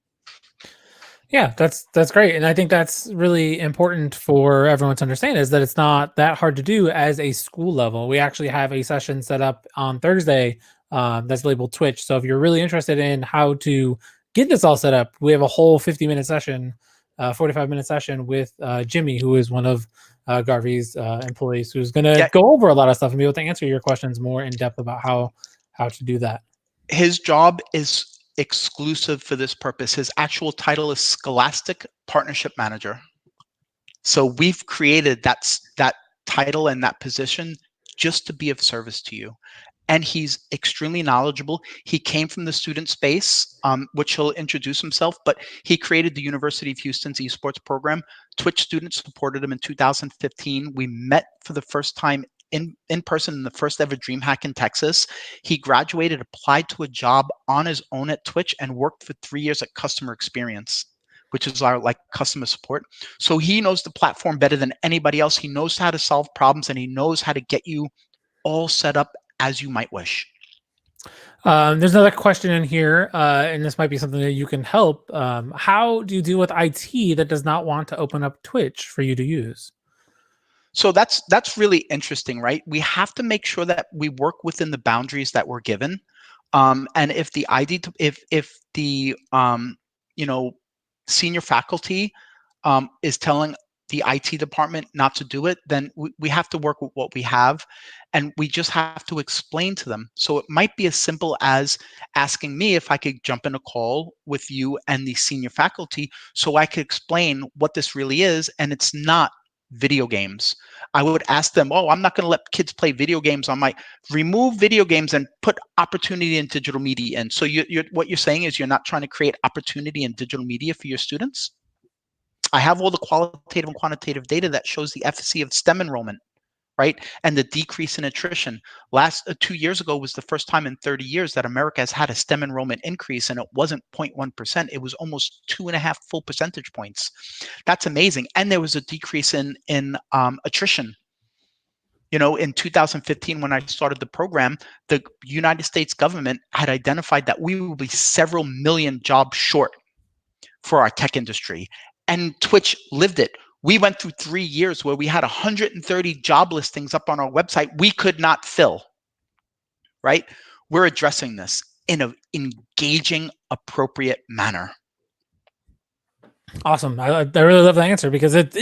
Yeah, that's great. And I think that's really important for everyone to understand, is that it's not that hard to do as a school level. We actually have a session set up on Thursday that's labeled Twitch. So if you're really interested in how to get this all set up, we have a whole 50-minute session, 45-minute session with Jimmy, who is one of Garvey's employees, who's going to go over a lot of stuff and be able to answer your questions more in depth about how to do that. His job is exclusive for this purpose. His actual title is Scholastic Partnership Manager. So we've created that title and that position just to be of service to you. And he's extremely knowledgeable. He came from the student space, which he'll introduce himself, but he created the University of Houston's esports program. Twitch students supported him in 2015. We met for the first time in person in the first ever DreamHack in Texas. He graduated, applied to a job on his own at Twitch, and worked for 3 years at customer experience, which is our customer support. So he knows the platform better than anybody else. He knows how to solve problems, and he knows how to get you all set up as you might wish. There's another question in here, and this might be something that you can help. How do you deal with IT that does not want to open up Twitch for you to use? So that's really interesting, right? We have to make sure that we work within the boundaries that we're given. And if the if the senior faculty is telling the IT department not to do it, then we have to work with what we have, and we just have to explain to them. So it might be as simple as asking me if I could jump in a call with you and the senior faculty so I could explain what this really is, and it's not video games. I would ask them, oh, I'm not going to let kids play video games on my, remove video games and put opportunity in digital media in. So what you're saying is you're not trying to create opportunity in digital media for your students? I have all the qualitative and quantitative data that shows the efficacy of STEM enrollment, right? And the decrease in attrition. Last 2 years ago was the first time in 30 years that America has had a STEM enrollment increase, and it wasn't 0.1%. It was almost 2.5 full percentage points. That's amazing. And there was a decrease in attrition. You know, in 2015, when I started the program, the United States government had identified that we will be several million jobs short for our tech industry. And Twitch lived it. We went through 3 years where we had 130 job listings up on our website we could not fill, right? We're addressing this in an engaging, appropriate manner. Awesome. I really love the answer, because it's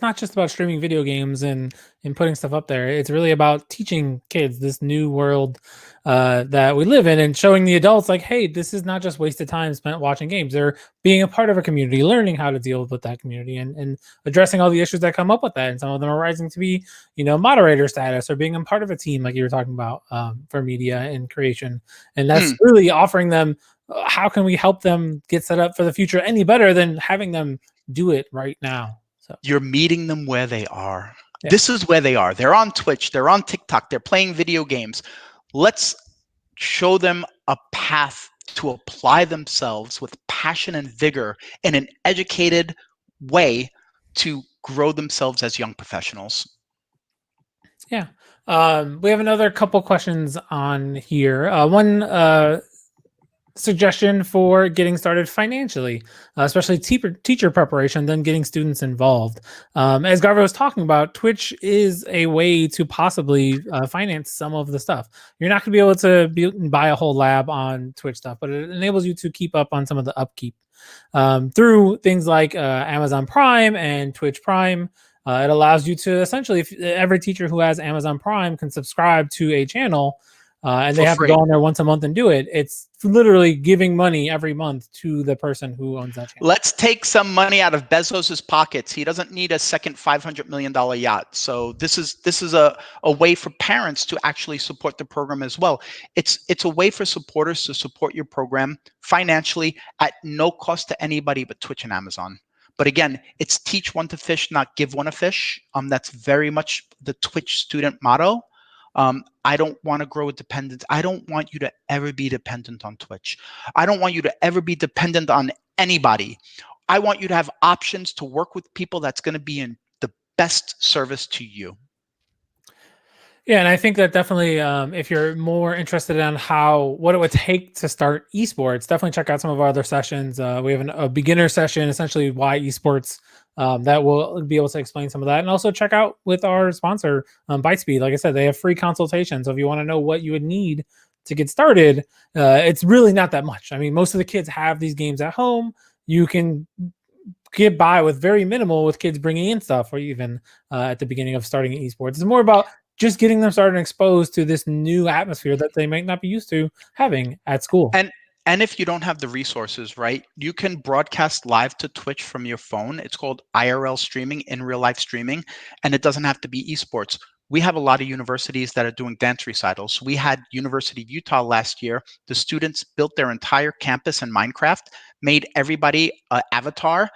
not just about streaming video games and putting stuff up there. It's really about teaching kids this new world that we live in, and showing the adults like, hey, this is not just wasted time spent watching games. They're being a part of a community, learning how to deal with that community, and addressing all the issues that come up with that. And some of them are rising to be, moderator status, or being a part of a team, like you were talking about, for media and creation. And that's really offering them, how can we help them get set up for the future any better than having them do it right now? So you're meeting them where they are. Yeah. This is where they are. They're on Twitch, they're on TikTok, they're playing video games. Let's show them a path to apply themselves with passion and vigor in an educated way to grow themselves as young professionals. Yeah. We have another couple questions on here. One suggestion for getting started financially, especially teacher preparation, then getting students involved. As Garver was talking about, Twitch is a way to possibly finance some of the stuff. You're not going to be able to buy a whole lab on Twitch stuff, but it enables you to keep up on some of the upkeep through things like Amazon Prime and Twitch Prime. It allows you to essentially, if every teacher who has Amazon Prime can subscribe to a channel, and they have to go on there once a month and do it. It's literally giving money every month to the person who owns that channel. Let's take some money out of Bezos's pockets. He doesn't need a second $500 million yacht. So this is a way for parents to actually support the program as well. It's a way for supporters to support your program financially at no cost to anybody but Twitch and Amazon. But again, it's teach one to fish, not give one a fish. That's very much the Twitch student motto. I don't want to grow a dependence. I don't want you to ever be dependent on Twitch. I don't want you to ever be dependent on anybody. I want you to have options to work with people that's going to be in the best service to you. Yeah, and I think that definitely, if you're more interested in what it would take to start esports, definitely check out some of our other sessions. We have a beginner session, essentially why esports, that will be able to explain some of that. And also check out with our sponsor, Bytespeed. Like I said, they have free consultations. So if you want to know what you would need to get started, it's really not that much. I mean, most of the kids have these games at home. You can get by with very minimal with kids bringing in stuff, or even at the beginning of starting esports. It's more about just getting them started and exposed to this new atmosphere that they might not be used to having at school. And if you don't have the resources, right, you can broadcast live to Twitch from your phone. It's called IRL streaming, in real life streaming, and it doesn't have to be esports. We have a lot of universities that are doing dance recitals. We had University of Utah last year. The students built their entire campus in Minecraft, made everybody an avatar,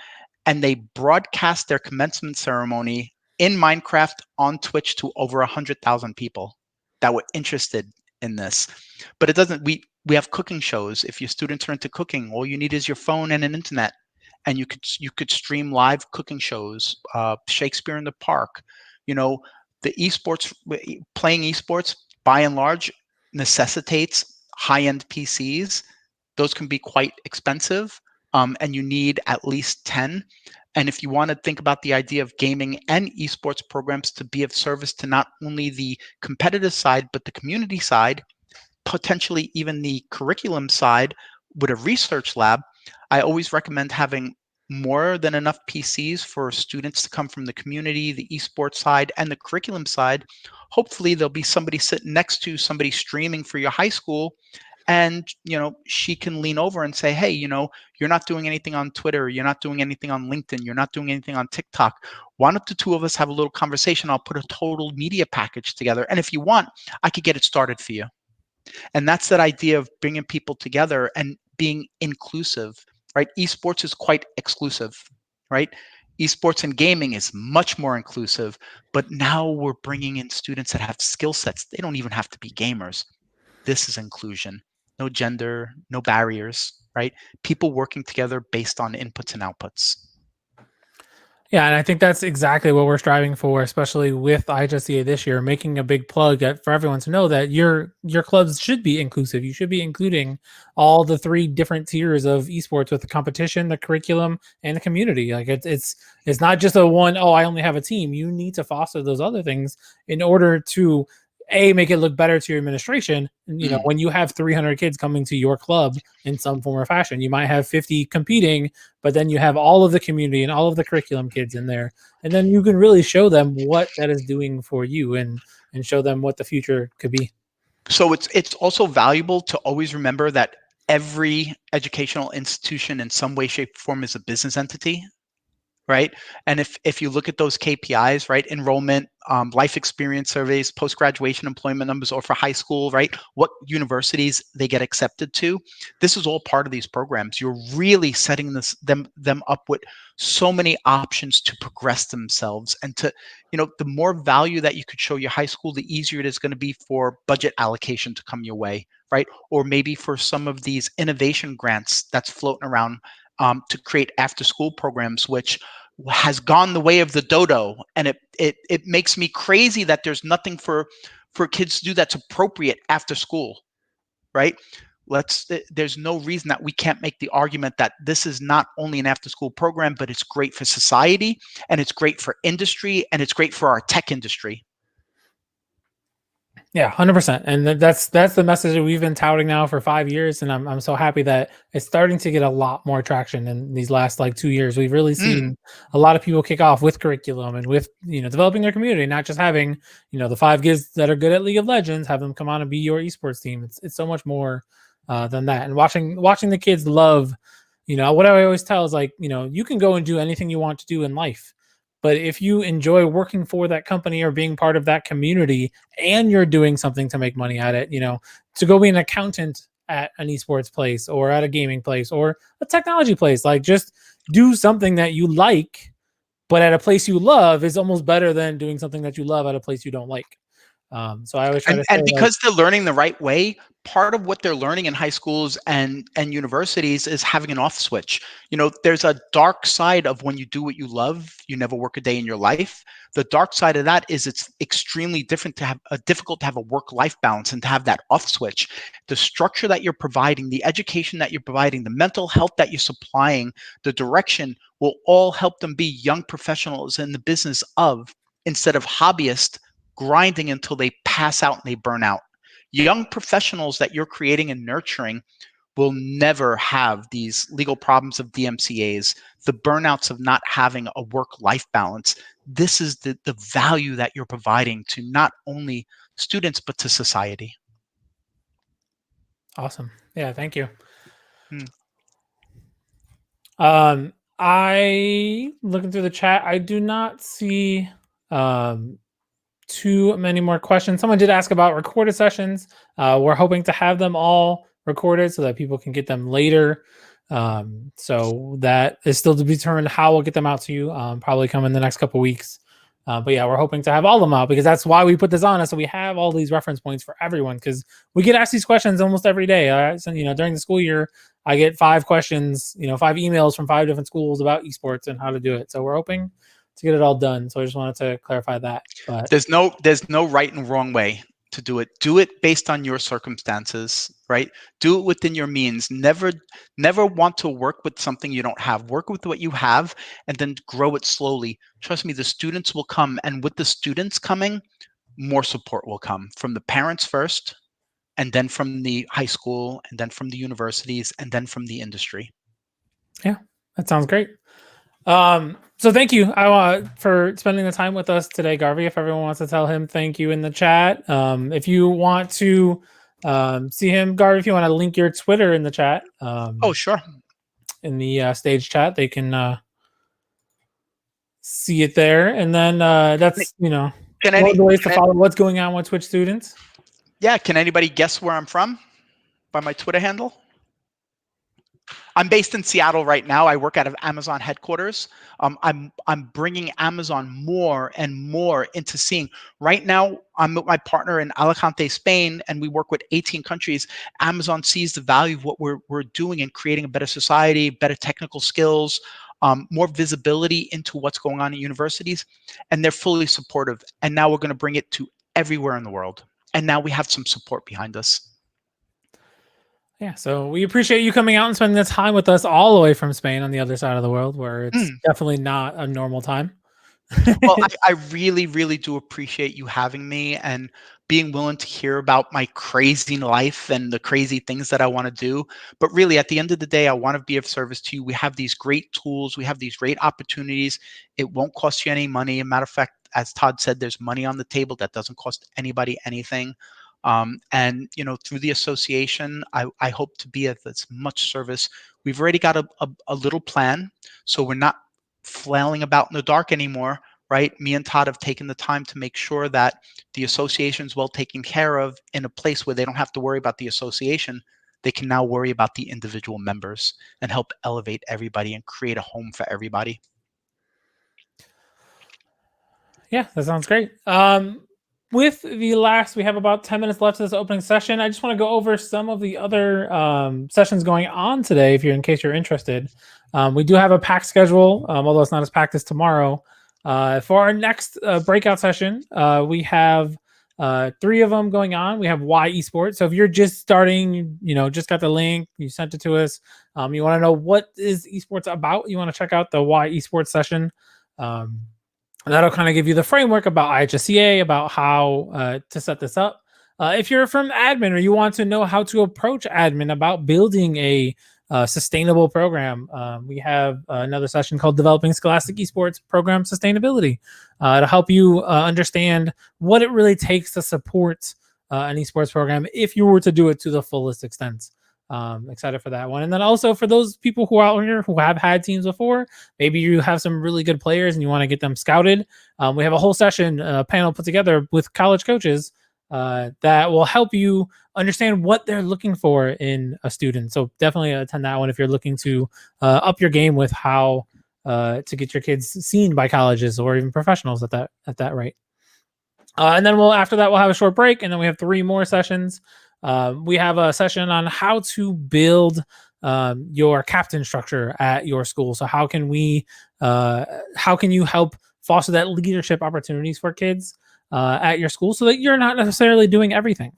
and they broadcast their commencement ceremony in Minecraft on Twitch to over 100,000 people that were interested in this. But it doesn't, we have cooking shows. If your students are into cooking, all you need is your phone and an internet, and you could stream live cooking shows, Shakespeare in the Park. The esports, playing esports by and large necessitates high-end PCs. Those can be quite expensive, and you need at least 10. And if you want to think about the idea of gaming and esports programs to be of service to not only the competitive side, but the community side, potentially even the curriculum side with a research lab, I always recommend having more than enough PCs for students to come from the community, the esports side, and the curriculum side. Hopefully there'll be somebody sitting next to somebody streaming for your high school, and she can lean over and say, hey, you're not doing anything on Twitter, you're not doing anything on LinkedIn, you're not doing anything on TikTok. Why don't the two of us have a little conversation? I'll put a total media package together, and if you want, I could get it started for you. And that's that idea of bringing people together and being inclusive, right? Esports is quite exclusive, right? Esports and gaming is much more inclusive, but now we're bringing in students that have skill sets. They don't even have to be gamers. This is inclusion. No gender, no barriers, right? People working together based on inputs and outputs. Yeah, and I think that's exactly what we're striving for, especially with IHSEA this year, making a big plug for everyone to know that your clubs should be inclusive. You should be including all the three different tiers of esports with the competition, the curriculum, and the community. Like it's not just a one, oh, I only have a team. You need to foster those other things in order to make it look better to your administration. And, when you have 300 kids coming to your club in some form or fashion, you might have 50 competing, but then you have all of the community and all of the curriculum kids in there, and then you can really show them what that is doing for you, and show them what the future could be. So it's also valuable to always remember that every educational institution in some way, shape, or form is a business entity, right? And if you look at those KPIs, right, enrollment, life experience surveys, post-graduation employment numbers, or for high school, right, what universities they get accepted to, this is all part of these programs. You're really setting them up with so many options to progress themselves, and to, the more value that you could show your high school, the easier it is going to be for budget allocation to come your way, right? Or maybe for some of these innovation grants that's floating around, to create after school programs, which has gone the way of the dodo. And it makes me crazy that there's nothing for kids to do that's appropriate after school, right? There's no reason that we can't make the argument that this is not only an after school program, but it's great for society, and it's great for industry, and it's great for our tech industry. Yeah, 100%. And that's the message that we've been touting now for 5 years, and I'm so happy that it's starting to get a lot more traction in these last 2 years. We've really seen a lot of people kick off with curriculum and with developing their community, not just having the 5 kids that are good at League of Legends, have them come on and be your esports team. It's so much more than that. And watching the kids love, what I always tell is, like, you can go and do anything you want to do in life, but if you enjoy working for that company or being part of that community, and you're doing something to make money at it, to go be an accountant at an esports place or at a gaming place or a technology place, like, just do something that you like, but at a place you love, is almost better than doing something that you love at a place you don't like. So I always try to say, And because they're learning the right way, part of what they're learning in high schools and universities is having an off switch. There's a dark side of when you do what you love, you never work a day in your life. The dark side of that is it's extremely difficult to have a work-life balance and to have that off switch. The structure that you're providing, the education that you're providing, the mental health that you're supplying, the direction will all help them be young professionals in the business of, instead of hobbyists grinding until they pass out and they burn out. Young professionals that you're creating and nurturing will never have these legal problems of DMCAs, the burnouts of not having a work-life balance. This is the value that you're providing to not only students, but to society. awesome. Yeah, thank you. Hmm. I looking through the chat, I do not see too many more questions. Someone did ask about recorded sessions. We're hoping to have them all recorded so that people can get them later. So that is still to be determined how we'll get them out to you. Probably come in the next couple weeks. But yeah, we're hoping to have all of them out, because that's why we put this on, so we have all these reference points for everyone, because we get asked these questions almost every day. So, during the school year, I get 5 questions, 5 emails from 5 different schools about esports and how to do it. So we're hoping to get it all done. So I just wanted to clarify that. But there's no right and wrong way to do it. Do it based on your circumstances, right? Do it within your means. Never want to work with something you don't have. Work with what you have and then grow it slowly. Trust me, the students will come, and with the students coming, more support will come from the parents first, and then from the high school, and then from the universities, and then from the industry. Yeah, that sounds great. So thank you for spending the time with us today, Garvey. If everyone wants to tell him thank you in the chat. If you want to see him, Garvey, if you want to link your Twitter in the chat. Oh, sure. In the stage chat, they can see it there. And then that's, one of the ways to follow what's going on with Twitch students. Yeah, can anybody guess where I'm from by my Twitter handle? I'm based in Seattle right now. I work out of Amazon headquarters. I'm bringing Amazon more and more into seeing. Right now, I'm with my partner in Alicante, Spain, and we work with 18 countries. Amazon sees the value of what we're doing in creating a better society, better technical skills, more visibility into what's going on in universities, and they're fully supportive. And now we're going to bring it to everywhere in the world. And now we have some support behind us. Yeah, so we appreciate you coming out and spending the time with us all the way from Spain on the other side of the world, where it's definitely not a normal time. Well, I really, really do appreciate you having me and being willing to hear about my crazy life and the crazy things that I want to do. But really, at the end of the day, I want to be of service to you. We have these great tools. We have these great opportunities. It won't cost you any money. As a matter of fact, as Todd said, there's money on the table that doesn't cost anybody anything. And through the association, I hope to be of as much service. We've already got a little plan, so we're not flailing about in the dark anymore, right? Me and Todd have taken the time to make sure that the association is well taken care of in a place where they don't have to worry about the association. They can now worry about the individual members and help elevate everybody and create a home for everybody. Yeah, that sounds great. With the last, we have about 10 minutes left of this opening session. I just want to go over some of the other sessions going on today, in case you're interested. We do have a packed schedule, although it's not as packed as tomorrow. For our next breakout session, we have 3 of them going on. We have IHSEA Esports. So if you're just starting, just got the link, you sent it to us, you want to know what is esports about, you want to check out the IHSEA Esports session. That'll kind of give you the framework about IHSEA, about how to set this up. If you're from admin or you want to know how to approach admin about building a sustainable program, we have another session called Developing Scholastic Esports Program Sustainability to help you understand what it really takes to support an esports program if you were to do it to the fullest extent. Excited for that one. And then also for those people who are out here who have had teams before, maybe you have some really good players and you want to get them scouted. We have a whole session panel put together with college coaches that will help you understand what they're looking for in a student. So definitely attend that one if you're looking to up your game with how to get your kids seen by colleges or even professionals at that rate. And then after that, we'll have a short break, and then we have 3 more sessions. We have a session on how to build your captain structure at your school. So how can you help foster that leadership opportunities for kids at your school so that you're not necessarily doing everything?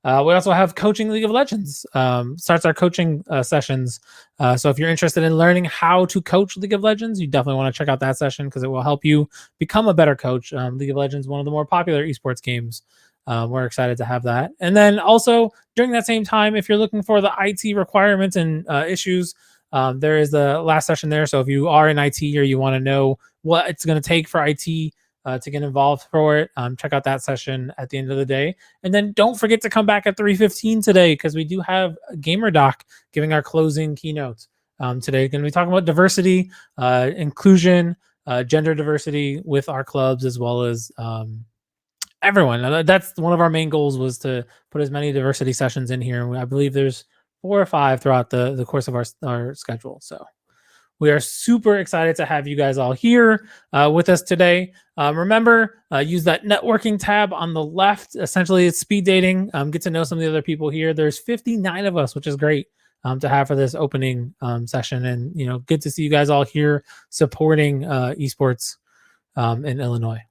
We also have coaching League of Legends. Starts our coaching sessions. So if you're interested in learning how to coach League of Legends, you definitely want to check out that session because it will help you become a better coach. League of Legends, one of the more popular esports games. We're excited to have that. And then also during that same time, if you're looking for the IT requirements and issues, there is the last session there. So if you are in IT or you want to know what it's going to take for IT to get involved for it, check out that session at the end of the day. And then don't forget to come back at 3:15 today because we do have a Gamer Doc giving our closing keynote. Today, going to be talking about diversity, inclusion, gender diversity with our clubs as well as everyone. That's one of our main goals, was to put as many diversity sessions in here. I believe there's 4 or 5 throughout the course of our schedule. So we are super excited to have you guys all here with us today. Remember, use that networking tab on the left. Essentially, it's speed dating. Get to know some of the other people here. There's 59 of us, which is great to have for this opening session. And, good to see you guys all here supporting esports in Illinois.